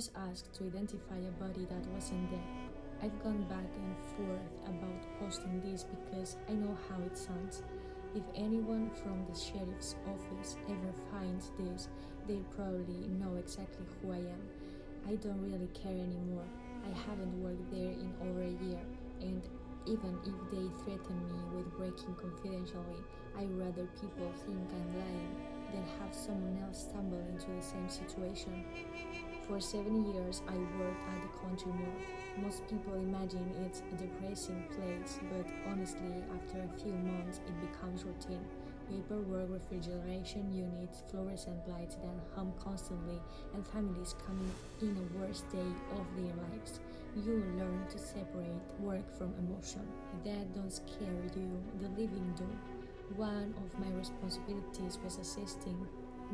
was asked to identify a body that wasn't there. I've gone back and forth about posting this because I know how it sounds. If anyone from the sheriff's office ever finds this, they'll probably know exactly who I am. I don't really care anymore. I haven't worked there in over a year, and even if they threaten me with breaking confidentially, I'd rather people think I'm lying than have someone else stumble into the same situation. For 7 years, I worked at the country morgue. Most people imagine it's a depressing place, but honestly, after a few months, it becomes routine. Paperwork, refrigeration units, fluorescent lights that hum constantly, and families coming in a worst day of their lives. You learn to separate work from emotion. That don't scare you, the living do. One of my responsibilities was assisting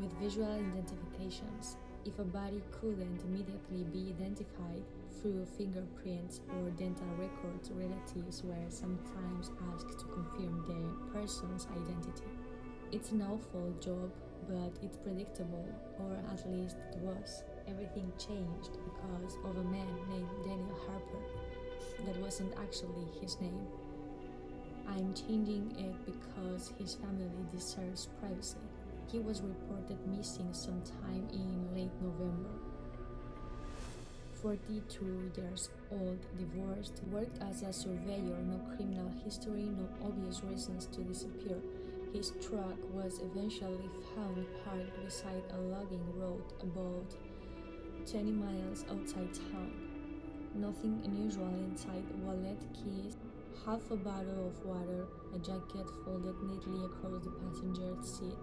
with visual identifications. If a body couldn't immediately be identified through fingerprints or dental records, relatives were sometimes asked to confirm the person's identity. It's an awful job, but it's predictable, or at least it was. Everything changed because of a man named Daniel Harper. That wasn't actually his name. I'm changing it because his family deserves privacy. He was reported missing sometime in late November. 42 years old, divorced, worked as a surveyor, no criminal history, no obvious reasons to disappear. His truck was eventually found parked beside a logging road about 20 miles outside town. Nothing unusual inside: wallet, keys, half a bottle of water, a jacket folded neatly across the passenger seat.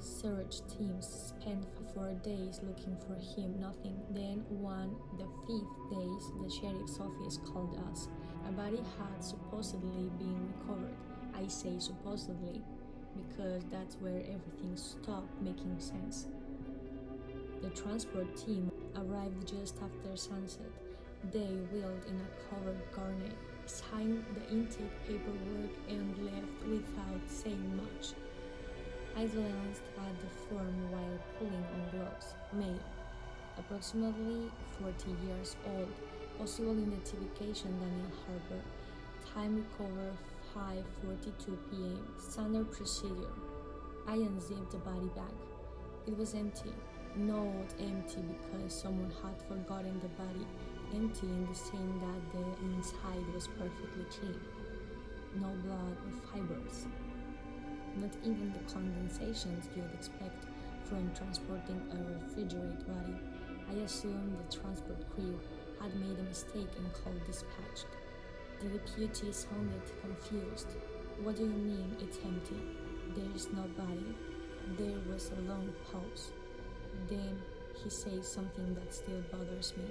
Search teams spent 4 days looking for him, nothing. Then, on the fifth day, the sheriff's office called us. A body had supposedly been recovered. I say supposedly because that's where everything stopped making sense. The transport team arrived just after sunset. They wheeled in a covered garnet, signed the intake paperwork, and left without saying much. I glanced at the form while pulling on gloves. Male, approximately 40 years old, possible identification Daniel Harper. Time recover 5:42 p.m. Standard procedure. I unzipped the body bag. It was empty. Not empty because someone had forgotten the body. Empty in the sense that the inside was perfectly clean. No blood or fibers. Not even the condensations you'd expect from transporting a refrigerated body. I assumed the transport crew had made a mistake and called dispatched. The deputy sounded confused. What do you mean it's empty? There is no body. There was a long pause. Then he says something that still bothers me.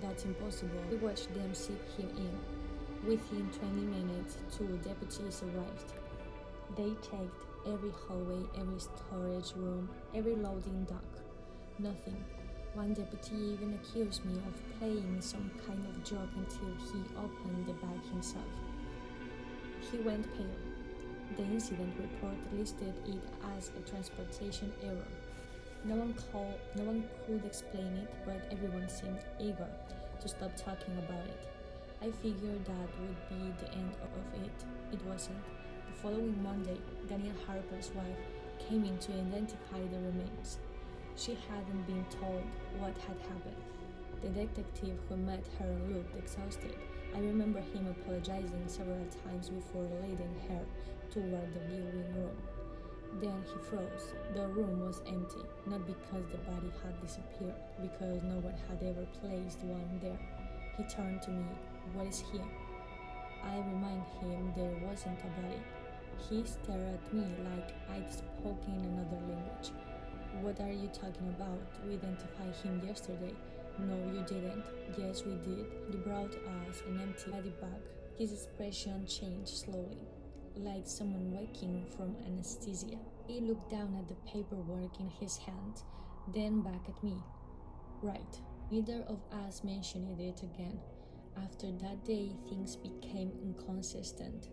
That's impossible. We watched them zip him in. Within 20 minutes, 2 deputies arrived. They checked every hallway, every storage room, every loading dock. Nothing. One deputy even accused me of playing some kind of joke until he opened the bag himself. He went pale. The incident report listed it as a transportation error. No one could explain it, but everyone seemed eager to stop talking about it. I figured that would be the end of it. It wasn't. The following Monday, Daniel Harper's wife came in to identify the remains. She hadn't been told what had happened. The detective who met her looked exhausted. I remember him apologizing several times before leading her toward the viewing room. Then he froze. The room was empty, not because the body had disappeared, because no one had ever placed one there. He turned to me. What is here? I remind him there wasn't a body. He stared at me like I'd spoken another language. What are you talking about? We identified him yesterday. No, you didn't. Yes, we did. You brought us an empty body bag. His expression changed slowly, like someone waking from anesthesia. He looked down at the paperwork in his hand, then back at me. Right. Neither of us mentioned it again. After that day, things became inconsistent.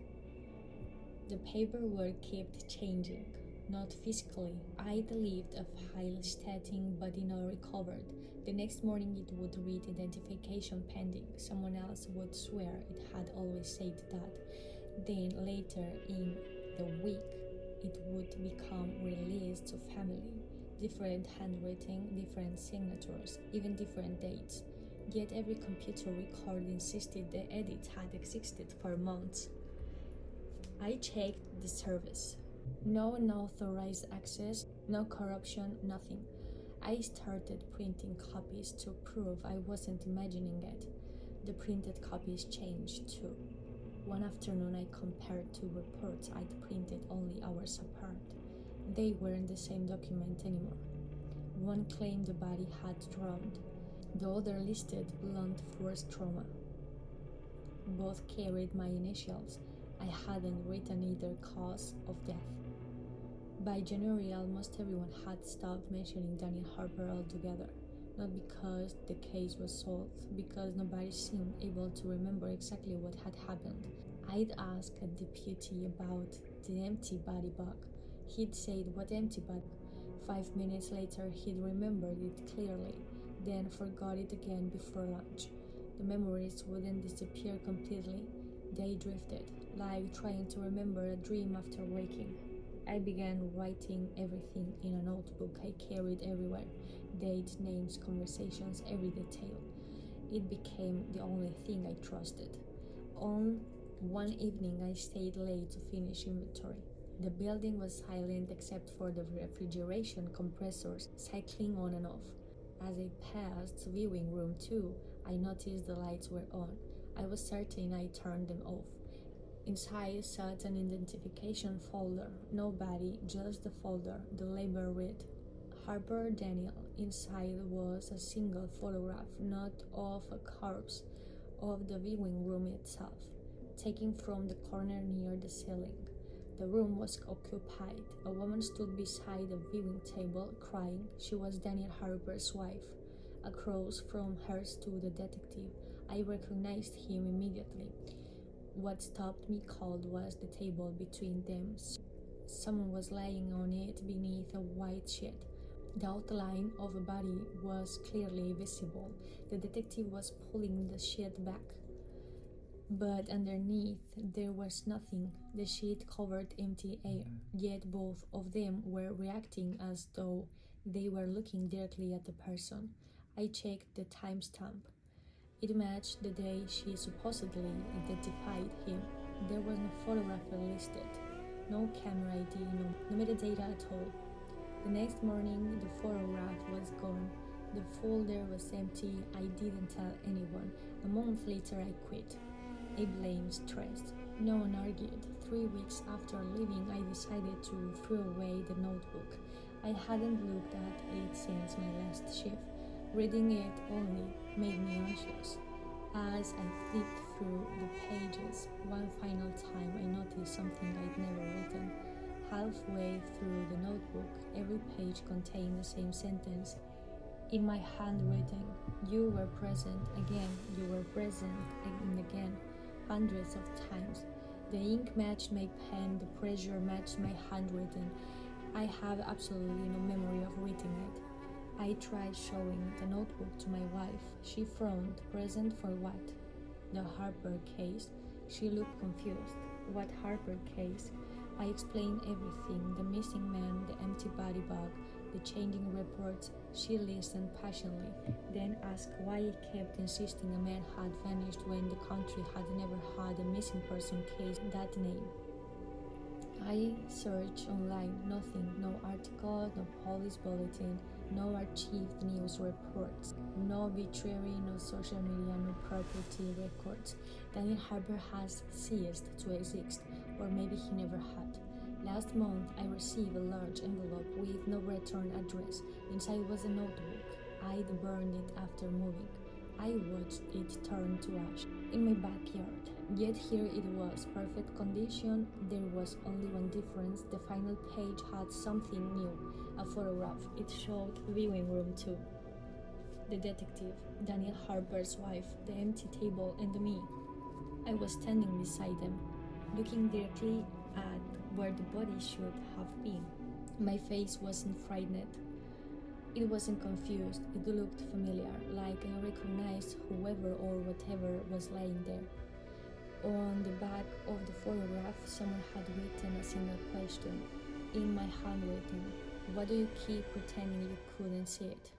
The paperwork kept changing. Not physically. I'd left a file stating body not recovered, The next morning it would read identification pending. Someone else would swear it had always said that. Then later in the week it would become released to family. Different handwriting, different signatures, even different dates. Yet every computer record insisted the edit had existed for months. I checked the service. No unauthorized access, no corruption, nothing. I started printing copies to prove I wasn't imagining it. The printed copies changed too. One afternoon I compared two reports I'd printed only hours apart. They weren't the same document anymore. One claimed the body had drowned. The other listed blunt force trauma. Both carried my initials. I hadn't written either cause of death. By January, almost everyone had stopped mentioning Daniel Harper altogether. Not because the case was solved, because nobody seemed able to remember exactly what had happened. I'd asked a deputy about the empty body bag. He'd said, "What empty bag?" 5 minutes later, he'd remembered it clearly, then forgot it again before lunch. The memories wouldn't disappear completely. They drifted, like trying to remember a dream after waking. I began writing everything in a notebook I carried everywhere. Dates, names, conversations, every detail. It became the only thing I trusted. On one evening, I stayed late to finish inventory. The building was silent except for the refrigeration compressors cycling on and off. As I passed viewing room 2, I noticed the lights were on. I was certain I turned them off. Inside sat an identification folder. No body, just the folder. The label read, Harper Daniel. Inside was a single photograph, not of a corpse, of the viewing room itself, taken from the corner near the ceiling. The room was occupied. A woman stood beside the viewing table, crying. She was Daniel Harper's wife. Across from her stood a detective. I recognized him immediately. What stopped me cold was the table between them. Someone was lying on it beneath a white sheet. The outline of a body was clearly visible. The detective was pulling the sheet back. But underneath there was nothing. The sheet covered empty air, yet both of them were reacting as though they were looking directly at the person. I checked the timestamp. It matched the day she supposedly identified him. There was no photographer listed, no camera ID, no metadata at all. The next morning, the photograph was gone. The folder was empty. I didn't tell anyone. A month later, I quit. I blamed stress. No one argued. 3 weeks after leaving, I decided to throw away the notebook. I hadn't looked at it since my last shift. Reading it only made me anxious. As I flipped through the pages, one final time I noticed something I'd never written. Halfway through the notebook, every page contained the same sentence. In my handwriting, you were present again, you were present and again, hundreds of times. The ink matched my pen, the pressure matched my handwriting. I have absolutely no memory of reading it. I tried showing the notebook to my wife. She frowned. Present for what? The Harper case? She looked confused. What Harper case? I explained everything, the missing man, the empty body bag, the changing reports. She listened passionately, then asked why I kept insisting a man had vanished when the country had never had a missing person case that name. I searched online, nothing, no article, no police bulletin, no archived news reports, no obituary, no social media, no property records. Daniel Harper has ceased to exist, or maybe he never had. Last month, I received a large envelope with no return address. Inside was a notebook. I'd burned it after moving. I watched it turn to ash in my backyard. Yet here it was, perfect condition. There was only one difference. The final page had something new, a photograph. It showed viewing room 2. The detective, Daniel Harper's wife, the empty table, and me. I was standing beside them, looking directly at where the body should have been. My face wasn't frightened. It wasn't confused, it looked familiar, like I recognized whoever or whatever was lying there. On the back of the photograph, someone had written a single question, in my handwriting: why do you keep pretending you couldn't see it?